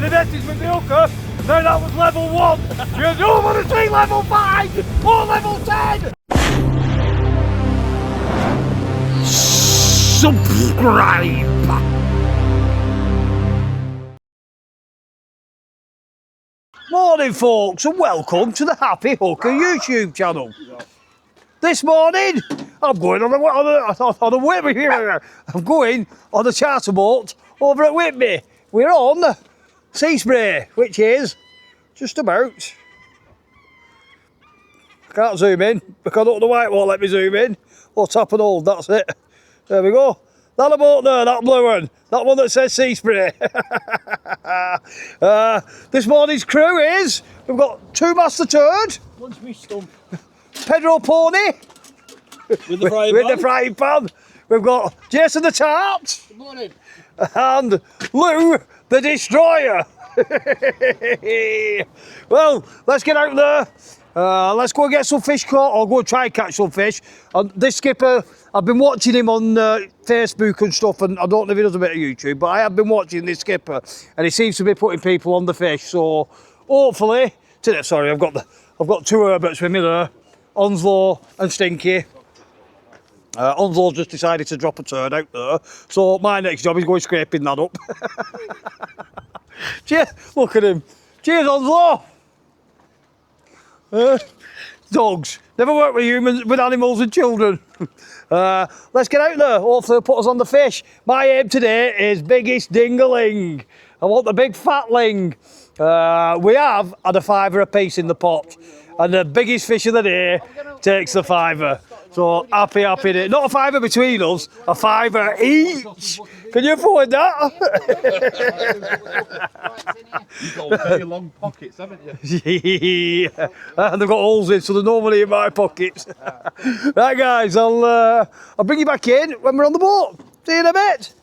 with the net is with the hooker. Now that was level 1. You don't want to see level 5 or level 10. Subscribe. Morning folks and welcome to the Happy Hooker YouTube channel. This morning I'm going on a Whitby. I'm going on a charter boat over at Whitby. We're on sea spray, which is just about, I can't zoom in because the white won't let me zoom in. Or tap and hold, that's it. There we go. That boat there, that blue one. That one that says sea spray. This morning's crew is, we've got 2 Master Turd. One's me stump. Pedro Pony. With the frying pan. We've got Jason the Tart. Good morning. And Lou the Destroyer. Well, let's get out there. Let's go and get some fish caught, or go and try and catch some fish. And this skipper, I've been watching him on Facebook and stuff, and I don't know if he does a bit of YouTube, but I have been watching this skipper, and he seems to be putting people on the fish. So hopefully, sorry, I've got 2 Herberts with me there, Onslow and Stinky. Onslow's just decided to drop a turd out there, so my next job is going scraping that up. Cheers, look at him. Cheers, Onslow. Dogs never work with humans, with animals and children. Let's get out there. Hopefully they'll put us on the fish. My aim today is biggest dingaling. I want the big fat ling. We have had a £5 a piece in the pot, and the biggest fish of the day takes the £5. So happy day. Not a £5 between us, a £5 each. Can you afford that? You've got very long pockets, haven't you? Yeah. And they've got holes in, so there's no money in my pockets. Right, guys, I'll bring you back in when we're on the boat. See you in a bit.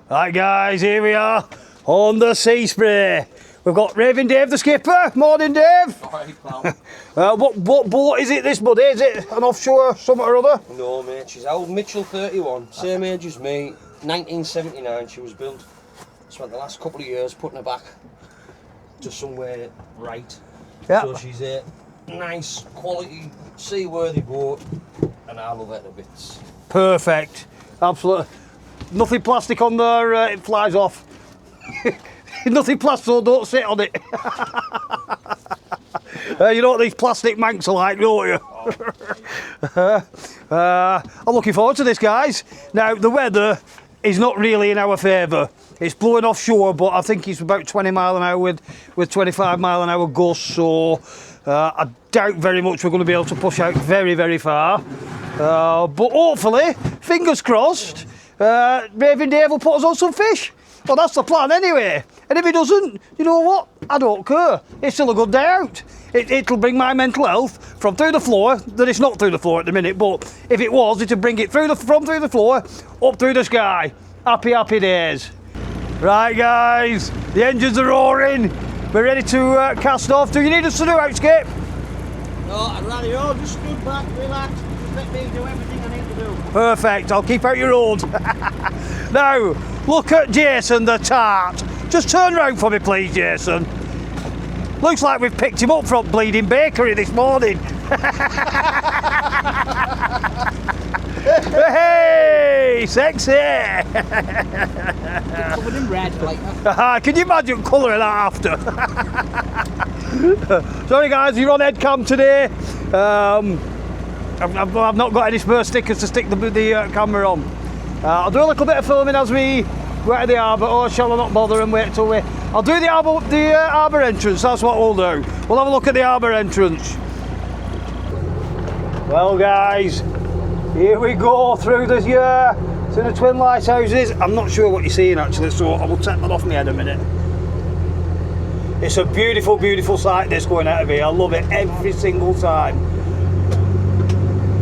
Right, guys, here we are on the sea spray. We've got Raving Dave the skipper. Morning, Dave. What boat is it, this, buddy? Is it an offshore something or other? No, mate, she's old Mitchell 31, same age as me, 1979 she was built. Spent the last couple of years putting her back to somewhere right. Yeah. So she's a nice, quality, seaworthy boat, and I love her to bits. Perfect. Absolutely. Nothing plastic on there, it flies off. Nothing plastic, so don't sit on it. You know what these plastic manx are like, don't you? I'm looking forward to this, guys. Now, the weather is not really in our favour. It's blowing offshore, but I think it's about 20 mile an hour with 25 mile an hour gusts, so I doubt very much we're going to be able to push out very, very far. But hopefully, fingers crossed, Raving Dave will put us on some fish. Well, that's the plan anyway. And if he doesn't, you know what? I don't care. It's still a good day out. It'll bring my mental health from through the floor, that it's not through the floor at the minute, but if it was, it'll bring it from through the floor, up through the sky. Happy days. Right, guys, the engines are roaring. We're ready to cast off. Do you need us to do outskip? No, I'd rather you all just stood back, relax, just let me do everything I need to do. Perfect, I'll keep out your road. Now, look at Jason the Tart. Just turn round for me, please, Jason. Looks like we've picked him up from Bleeding Bakery this morning. Hey, sexy! Covered in red like that. Can you imagine colouring that after? Sorry guys, you're on head cam today. I've not got any spare stickers to stick the camera on. I'll do a little bit of filming as we go to the harbour, or shall I not bother and wait till I'll do the harbour entrance, that's what we'll do. We'll have a look at the harbour entrance. Well guys, here we go through this to the twin lighthouses. I'm not sure what you're seeing actually, so I will take that off my head a minute. It's a beautiful, beautiful sight this going out of here. I love it every single time.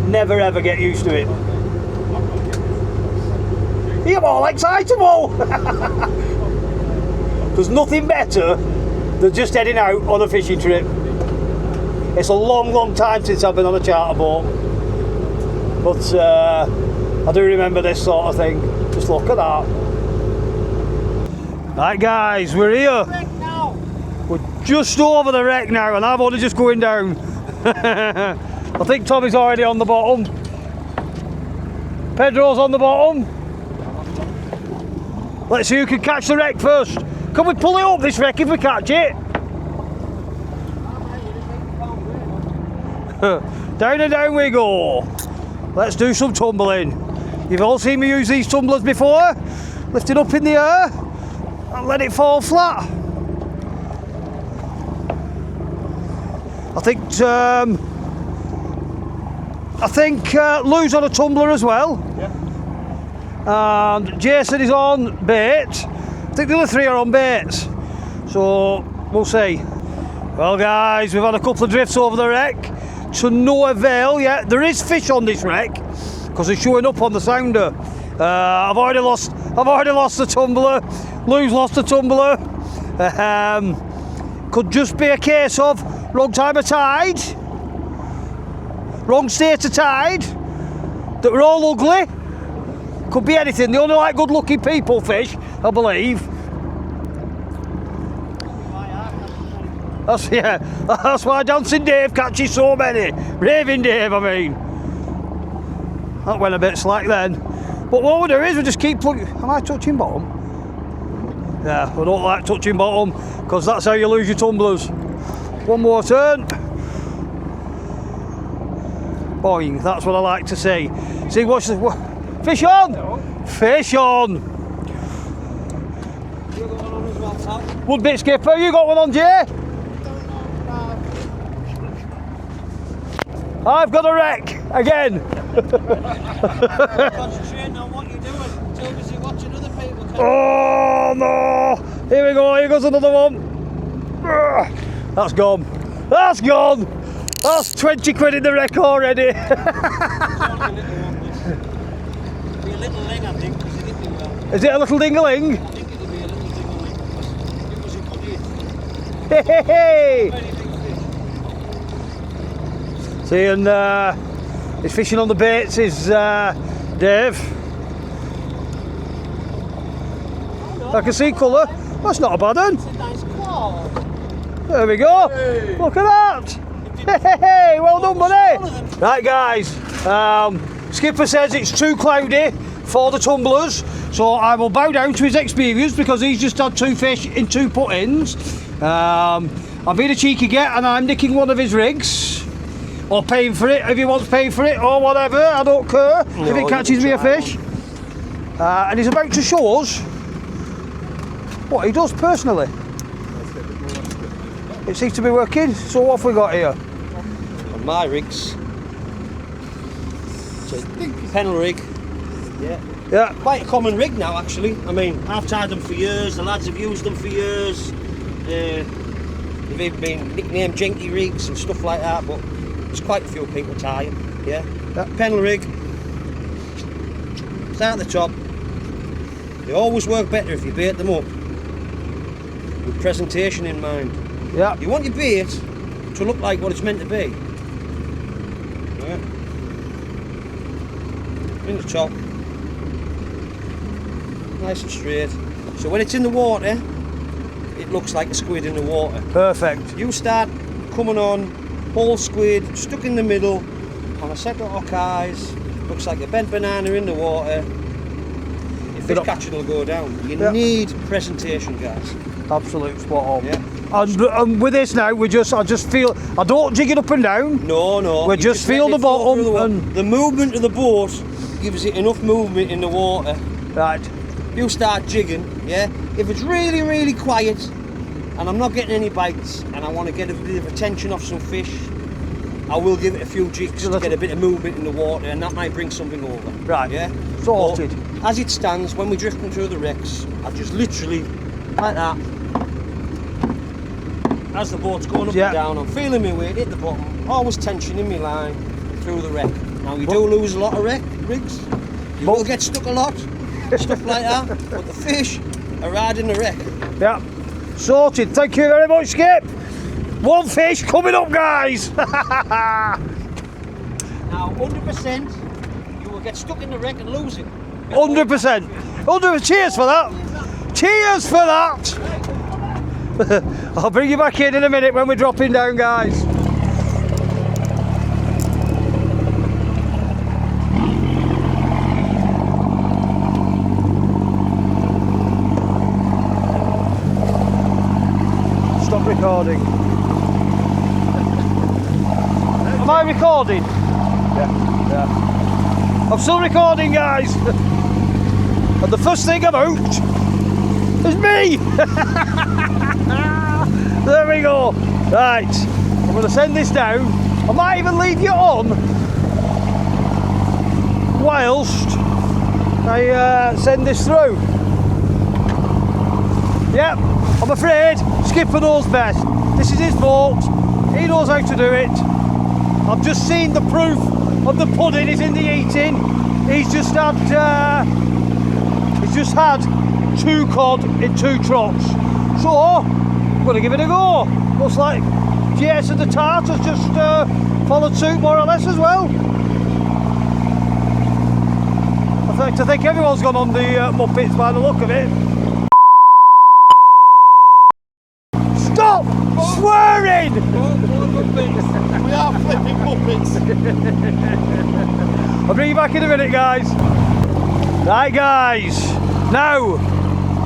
Never ever get used to it. You're all excitable! There's nothing better than just heading out on a fishing trip. It's a long, long time since I've been on a charter boat. But I do remember this sort of thing. Just look at that. Right guys, we're here. We're just over the wreck now and I'm only just going down. I think Tommy's already on the bottom. Pedro's on the bottom. Let's see who can catch the wreck first. Can we pull it up, this wreck, if we catch it? Down and down we go. Let's do some tumbling. You've all seen me use these tumblers before. Lift it up in the air and let it fall flat. I think Lou's on a tumbler as well. Yeah. And Jason is on bait. I think the other three are on baits. So we'll see. Well guys, we've had a couple of drifts over the wreck to no avail yet. There is fish on this wreck because it's showing up on the sounder. I've already lost the tumbler. Lou's lost the tumbler. Could just be a case of wrong time of tide, wrong state of tide, that we're all ugly. Could be anything. They only like good looking people fish, I believe. That's why Dancing Dave catches so many. Raving Dave, I mean. That went a bit slack then. But what we do is we just keep plugging. Am I touching bottom? Yeah, I don't like touching bottom because that's how you lose your tumblers. One more turn. Boing, that's what I like to see. See, watch the fish on! No. Fish on! You got one on as well, Tal? Woodby skipper, you got one on, Jay? I've got a wreck again. Concentrating on what you're doing. Too busy watching other people. Oh no! Here we go, here goes another one. That's gone. That's gone! That's 20 quid in the wreck already. It's only a little one, this. It'll be a little ling, I think, because it hit me well. Is it a little ding-a-ling? I think it'll be a little ding-a-ling, because it was a good hit. Hey, hey, Very big fish. see, and he's fishing on the baits is Dave. I can see colour. That's not a bad one. It's a nice claw. There we go. Hey. Look at that. Hey, well done, buddy. Right, guys. Skipper says it's too cloudy for the tumblers, so I will bow down to his experience because he's just had 2 fish in 2 put-ins. I'm being a cheeky get and I'm nicking one of his rigs. Or paying for it if he wants paying for it or whatever, I don't care if it catches me a fish. And he's about to show us what he does personally. It seems to be working, so what have we got here? On my rigs, it's a Pennell rig. Yeah. Quite a common rig now, actually. I mean, I've tied them for years, the lads have used them for years. They've even been nicknamed janky rigs and stuff like that, but there's quite a few people tie them, yeah. Pennell rig, start at the top. They always work better if you bait them up with presentation in mind. Yeah. You want your bait to look like what it's meant to be. Yeah. In the top. Nice and straight. So when it's in the water, it looks like a squid in the water. Perfect. You start coming on, whole squid, stuck in the middle, on a set of hook eyes, looks like a bent banana in the water. Your fish catching will go down. You need presentation, guys. Absolute spot on. Yeah. And with this now, I just feel, I don't jig it up and down. No. We just feel the bottom and the movement of the boat gives it enough movement in the water. right. You start jigging, yeah. If it's really, really quiet, and I'm not getting any bites, and I want to get a bit of attention off some fish, I will give it a few jigs to get a bit of movement in the water, and that might bring something over. Right. Yeah. Sorted. But as it stands, when we're drifting through the wrecks, I just literally like that. As the boat's going up and down, I'm feeling my weight, hit the bottom, always tension in my line through the wreck. Now you do lose a lot of rigs, you will get stuck a lot, stuff like that, but the fish are riding the wreck. Yeah. Sorted. Thank you very much, Skip. 1 fish coming up, guys. Now 100% you will get stuck in the wreck and lose it. 100%. 100%. Cheers for that. Cheers for that! I'll bring you back in a minute when we're dropping down, guys. Stop recording. Am I recording? Yeah. I'm still recording, guys. And the first thing I've hooked is me. There we go. Right, I'm going to send this down. I might even leave you on whilst I send this through. Yep, I'm afraid Skipper knows best. This is his boat. He knows how to do it. I've just seen the proof of the pudding is in the eating. He's just had 2 cod in 2 trots. So I'm going to give it a go. Looks like Jason the Tart has just followed suit more or less as well. I think everyone's gone on the Muppets by the look of it. Stop swearing! We are flipping puppets. I'll bring you back in a minute, guys. Right, guys. Now,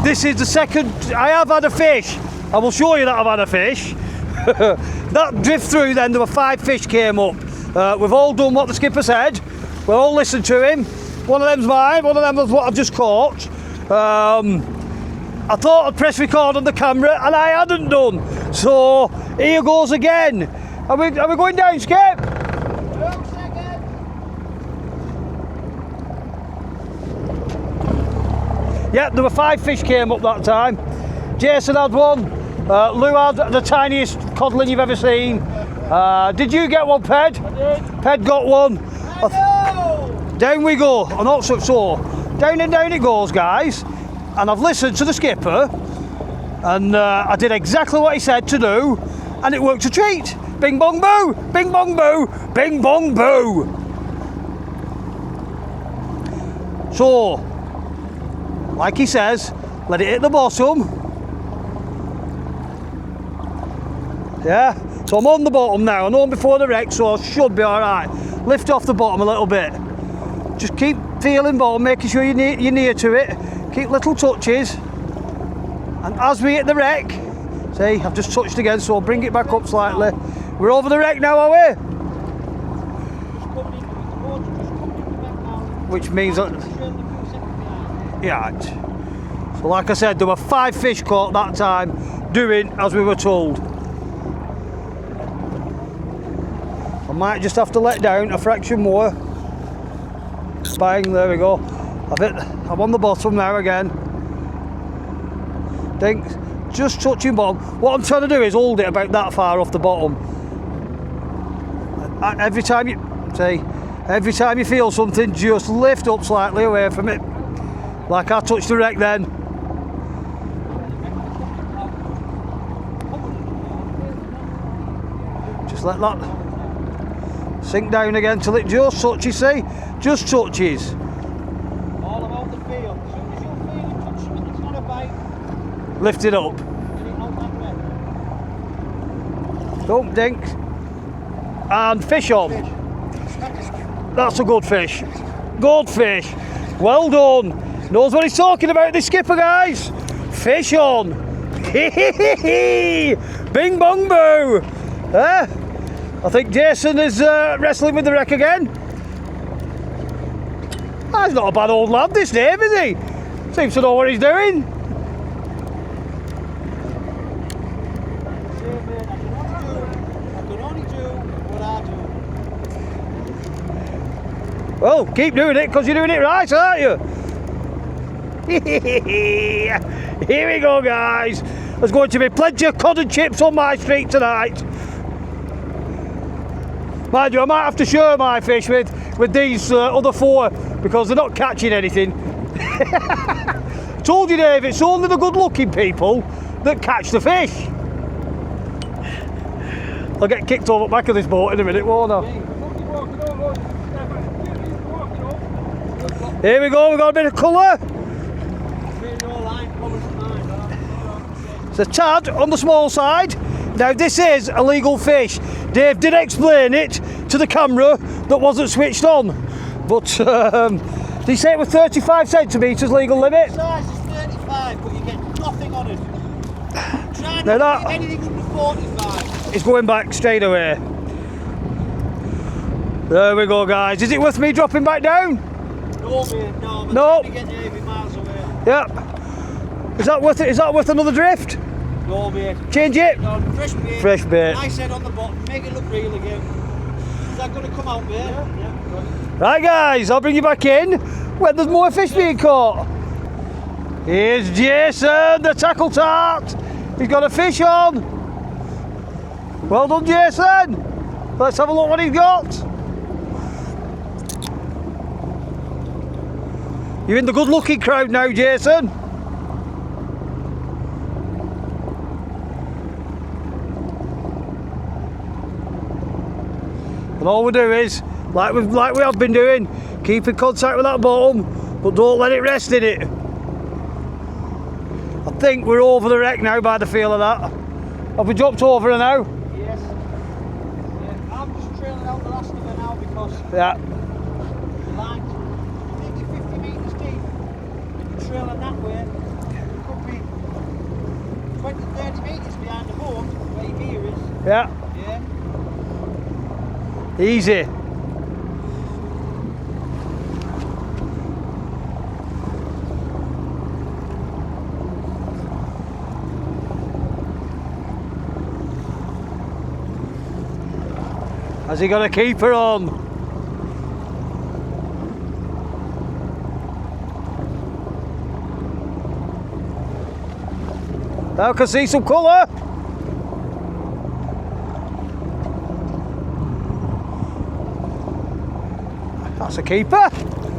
this is the second. I have had a fish. I will show you that I've had a fish. That drift through, then there were 5 fish came up. We've all done what the skipper said. We've all listened to him. One of them's mine. One of them was what I've just caught. I thought I'd press record on the camera, and I hadn't done. So here goes again. Are we going down, Skip? Yep, there were 5 fish came up that time. Jason had one. Lou had the tiniest codling you've ever seen. Did you get one, Ped? I did. Ped got one. Down we go. And also, so down and down it goes, guys. And I've listened to the skipper, and I did exactly what he said to do, and it worked a treat. Bing bong boo, bing bong boo, bing bong boo. So, like he says, let it hit the bottom. Yeah, so I'm on the bottom now. I know I'm before the wreck, so I should be all right. Lift off the bottom a little bit. Just keep feeling bottom, making sure you're near to it. Keep little touches. And as we hit the wreck, see, I've just touched again, so I'll bring it back up slightly. We're over the wreck now, are we? Which means that... Yeah. So like I said, there were 5 fish caught that time, doing as we were told. I might just have to let down a fraction more. Bang, there we go. I'm on the bottom now again. Think, just touching bottom. What I'm trying to do is hold it about that far off the bottom. Every time you feel something, just lift up slightly away from it. Like I touched the wreck then. Just let that sink down again till it just touches, see? Just touches. All about the feel. As soon as you feel it touching, it's not a bite. Lift it up. Get it out that way. Don't dink. And fish on. That's a good fish. Good fish. Well done. Knows what he's talking about, this skipper, guys. Fish on. Bing bong boo. I think Jason is wrestling with the wreck again. He's not a bad old lad, this Dave, is he? Seems to know what he's doing. I can only do what I do. Well, keep doing it, because you're doing it right, aren't you? Here we go, guys. There's going to be plenty of cod and chips on my street tonight. Mind you, I might have to share my fish with these other 4 because they're not catching anything. Told you, Dave, it's only the good-looking people that catch the fish. I'll get kicked over the back of this boat in a minute, won't I? Here we go, we've got a bit of colour. It's a tad on the small side. Now this is a legal fish. Dave did explain it to the camera that wasn't switched on. But did he say it was 35 centimetres legal limit? Size is 35, but you get nothing on it. Try Now not to that- get anything under 45. It's going back straight away. There we go, guys. Is it worth me dropping back down? No, mate, no. But No. you get 80 miles away. Yep. Is that worth it? Is that worth another drift? No, mate. Change it. On fresh bait. Fresh bait. Nice head on the bottom. Make it look real again. Is that going to come out, mate? Yeah. Got it. Right, guys. I'll bring you back in when there's more fish being caught. Here's Jason, the tackle tart. He's got a fish on. Well done, Jason. Let's have a look what he's got. You're in the good-looking crowd now, Jason. And all we do is, like we have been doing, keep in contact with that bottom, but don't let it rest in it. I think we're over the wreck now by the feel of that. Have we dropped over her now? Yes. Yeah, I'm just trailing out the last of her now because Yeah. the line's maybe 50 metres deep. If you're trailing that way, it could be 20, 30 metres behind the boat where your gear is. Yeah. Yeah. Easy. Has he got a keeper on? Now I can see some colour. That's a keeper.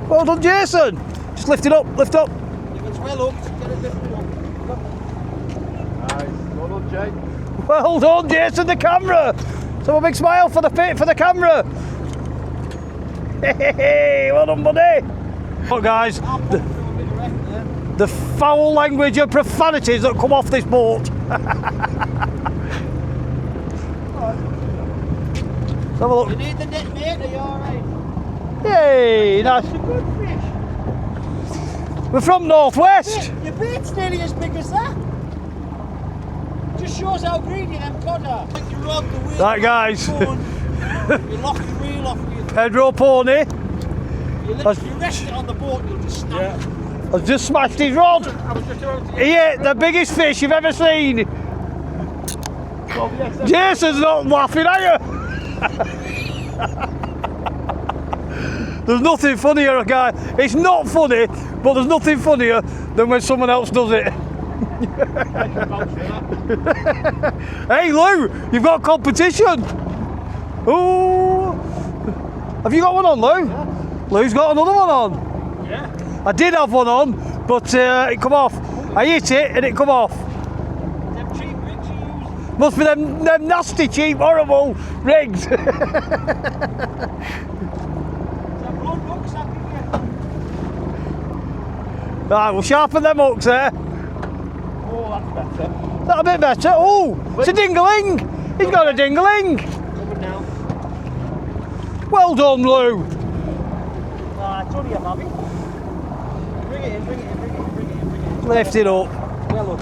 Well done, Jason. Just lift it up, lift up. If it's well up, get it lifted up. Nice. Well done, Jake. Well done, Jason, the camera. So a big smile for the camera. Hey, well done, buddy. Look, guys, I'll put through a bit of wreck there. the foul language and profanities that come off this boat. Let's have a look. You need the net, mate, are you alright? Yay, nice. It's a good fish. We're from Northwest. Your bait's nearly as big as that. Just shows how greedy them cod are. Like you rod the wheel. Right, guys. You lock the wheel off with your Pedro Pony you rest it on the boat, you'll just snap it. has just smashed his rod. I was just about to He ate the biggest fish you've ever seen. Jason's not laughing, are you? There's nothing funnier, guy. It's not funny, but there's nothing funnier than when someone else does it. Hey Lou, you've got competition. Ooh. Have you got one on, Lou? Yeah. Lou's got another one on. Yeah. I did have one on, but it come off. I hit it and it come off. Them cheap rigs you use. Must be them nasty, cheap, horrible rigs. Them blood hooks, I think, yeah. Right, we'll sharpen them hooks there. Oh, that's better. That a bit better. Oh, it's a dingling. He's got a dingling. Coming now. Well done, Lou. It's only a hobby. Bring it in, bring it in, bring it in, bring it in, bring it in. Lift it up. Well up.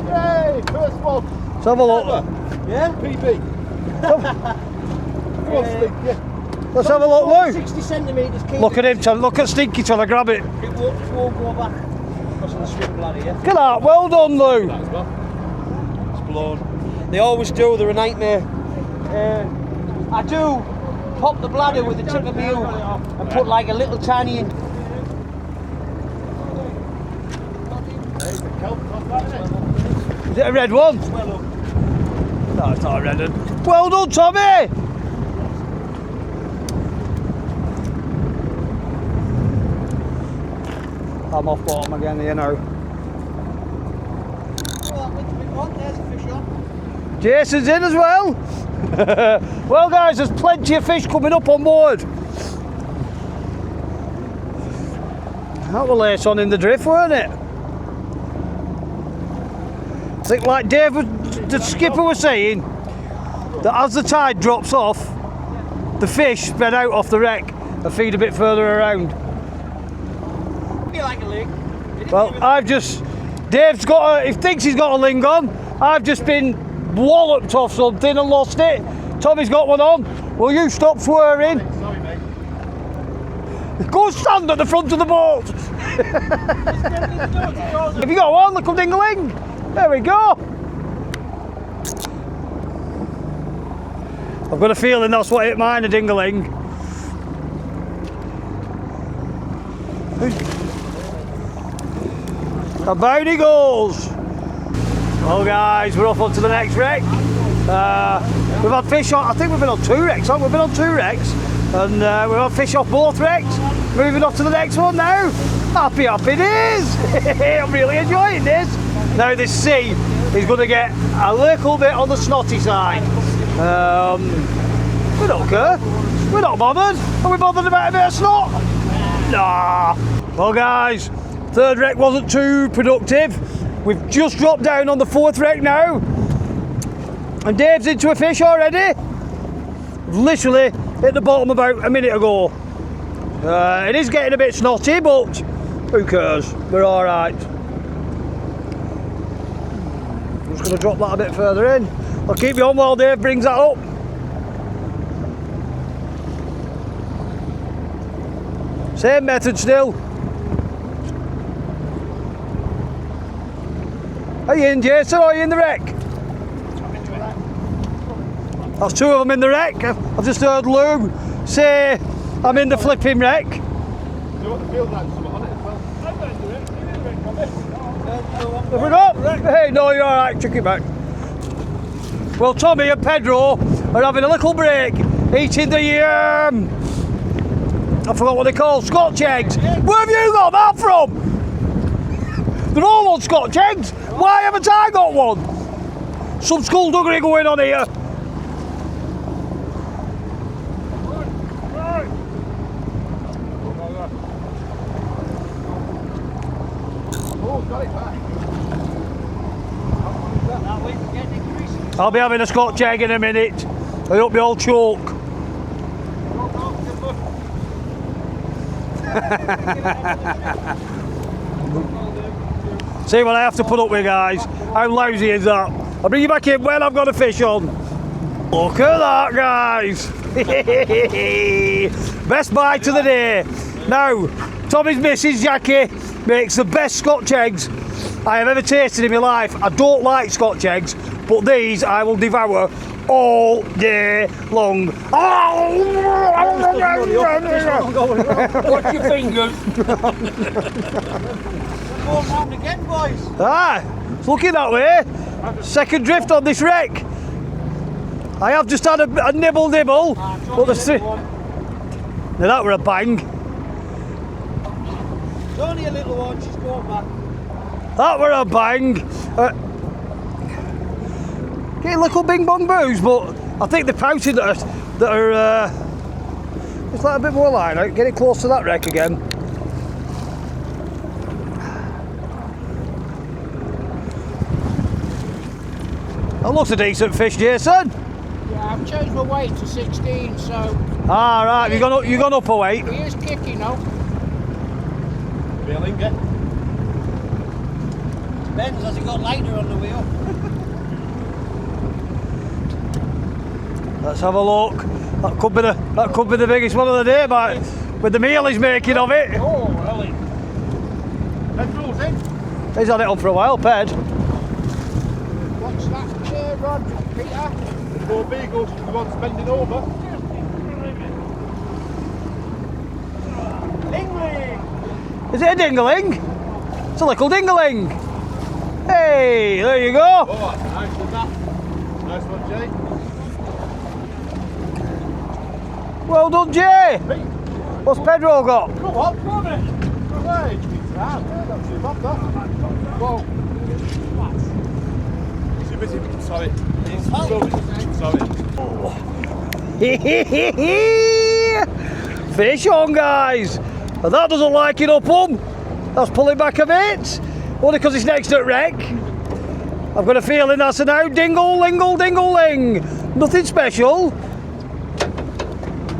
Yay! First one. Let's have a look. Yeah? PB. Come on, Steve. Yeah. Let's have a look, Lou. 60 centimetres. Keep Look it. at him, look at Stinky trying to grab it. It won't go back because of the swim bladder, yeah? Look at that. Well done, Lou. That as well. It's blown. They always do, they're a nightmare. I do pop the bladder with the tip of my hook and put like a little tiny in. There's the kelp on that, isn't it? Is it a red one? Well up. No, it's not a red one. Well done, Tommy. I'm off bottom again here now. Oh, that looks a bit hot. There's a fish on. Jason's in as well. Well, guys, there's plenty of fish coming up on board. That was lace on in the drift, weren't it? I think like Dave, the skipper was saying, that as the tide drops off, the fish spread out off the wreck and feed a bit further around. Like a ling. Well, Dave's got he thinks he's got a ling on. I've just been walloped off something and lost it. Tommy's got one on. Will you stop swearing? Sorry, mate. Go and stand at the front of the boat. Have you got one? Look, ding-a-ling. There we go. I've got a feeling that's what hit mine, a ding-a-ling. And down he goes. Well guys, we're off on to the next wreck. We've had fish on, I think we've been on 2 wrecks, haven't we? We've been on 2 wrecks. And we've had fish off both wrecks. Moving on to the next one now. Happy days. I'm really enjoying this. Now this sea is going to get a little bit on the snotty side. We don't care. We're not bothered. Are we bothered about a bit of snot? Nah. Well guys, 3rd wreck wasn't too productive. We've just dropped down on the 4th wreck now. And Dave's into a fish already. Literally hit the bottom about a minute ago. It is getting a bit snotty, but who cares? We're alright. I'm just going to drop that a bit further in. I'll keep you on while Dave brings that up. Same method still. Are you in, Jason, or are you in the wreck? That's 2 of them in the wreck. I've just heard Lou say I'm in the flipping wreck. Do you want the field lights on it as well? I'm not in the wreck. You're in the wreck, Tommy. Have we got? Hey, no, you're alright, chuck it back. Well, Tommy and Pedro are having a little break, eating the, I forgot what they call, Scotch eggs. Where have you got that from? They're all on Scotch eggs. Why haven't I got one? Some skullduggery going on here. Oh, got it back. I'll be having a Scotch egg in a minute. I hope you all choke. See what I have to put up with, guys. How lousy is that? I'll bring you back in when I've got a fish on. Look at that, guys. Best bite of the day. Now, Tommy's missus, Jackie, makes the best Scotch eggs I have ever tasted in my life. I don't like Scotch eggs, but these I will devour all day long. Watch your fingers. Going round again, boys. It's looking that way. Second drift on this wreck. I have just had a nibble, but there's 3. Now that were a bang. It's only a little one, she's going back. That were a bang. Getting little bing bong boos, but I think the pouted that are just let a bit more line out. Get it close to that wreck again. That looks a decent fish, Jason. Yeah, I've changed my weight to 16, so... Ah, right, you gone up a weight. He is kicking now. Feeling it? Depends, has he got lighter on the wheel? Let's have a look. That could be the biggest one of the day, but with the meal he's making of it. Oh, really? Petrol's in. He's had it on for a while, Ped. What's that, Rod, Peter? The 4 beagles, the one bending over. Dingling! Is it a ding-a-ling? It's a little ding-a-ling. Hey, there you go. Oh, nice one, that. Nice one, Jay. Well done, Jay. What's Pedro got? Come on, come on. Come on. Not too bad, that. Whoa. Too busy. Sorry. Sorry. Fish on, guys. And that doesn't like it up. That's pulling back a bit. Only because it's next to wreck. I've got a feeling that's a no. Dingle, lingle, dingle, ling. Nothing special.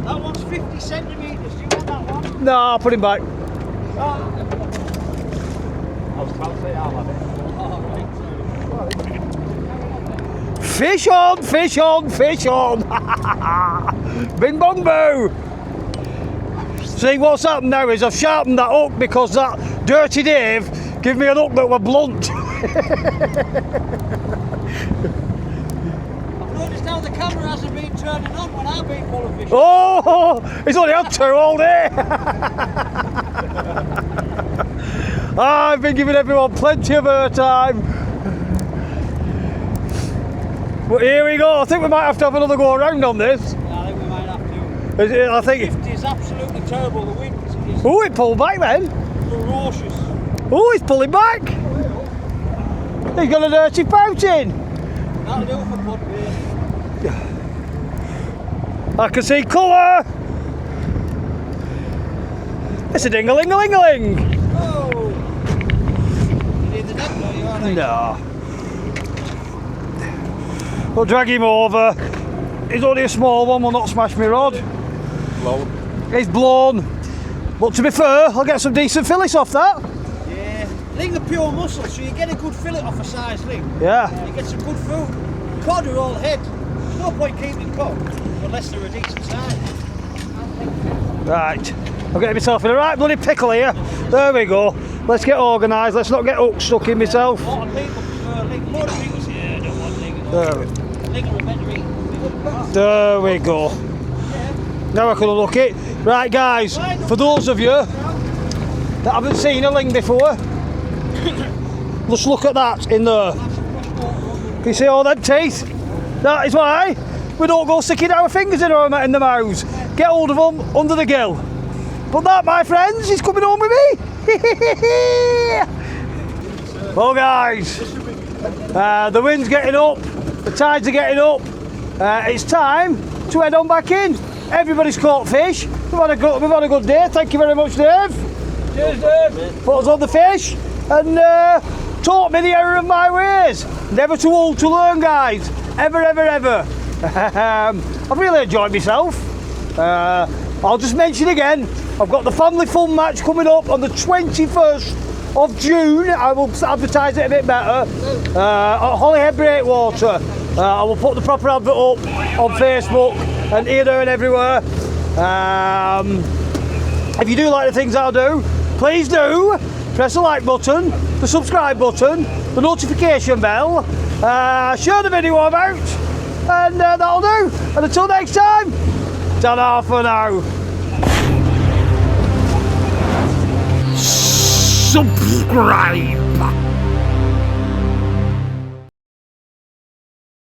That one's 50 centimetres. Do you want that one? No, I'll put him back. I was about to say I'll have it. Fish on, fish on, fish on. Bing bong boo. See, what's happened now is I've sharpened that hook because that dirty Dave gave me an hook that were blunt. I've noticed how the camera hasn't been turning on when I've been pulling fish. Oh, he's only had 2 all day. I've been giving everyone plenty of airtime. But here we go. I think we might have to have another go around on this. Yeah, I think we might have to. I think. 50 is absolutely terrible. The wind is Oh, it pulled back then. ferocious. Oh, he's pulling back. He's got a dirty pout in. That'll do for put beer. I can see colour. It's a ding-a-ling-a-ling-a-ling. Oh! You need the net though, you are right. No. We'll drag him over. He's only a small one, will not smash my rod. Blown. He's blown. But to be fair, I'll get some decent fillets off that. Yeah. Ling are pure muscle, so you get a good fillet off a size ling. Yeah. You get some good food. Cod are all head. There's no point keeping cod unless they're a decent size. Right. I'm getting myself in a right bloody pickle here. There we go. Let's get organised. Let's not get hooks stuck in myself. A lot of people prefer ling. A lot of people say, yeah, I don't want ling. There, Ling are a better eat. there we go. Now I can look it. Right, guys. For those of you that haven't seen a ling before, just look at that in there. Can you see all them teeth? That is why we don't go sticking our fingers in the mouths. Get hold of them under the gill. But that, my friends, is coming home with me. Well, guys, the wind's getting up, the tides are getting up. It's time to head on back in. Everybody's caught fish. We've had a good day. Thank you very much, Dave. Cheers, Dave. Put us on the fish and taught me the error of my ways. Never too old to learn, guys. Ever, ever, ever. I've really enjoyed myself. I'll just mention again, I've got the family fun match coming up on the 21st of June. I will advertise it a bit better. At Holyhead Breakwater. I will put the proper advert up on Facebook and here, there and everywhere. If you do like the things I'll do, please do press the like button, the subscribe button, the notification bell, share the video about, and that'll do. And until next time, ta-da for now. Subscribe.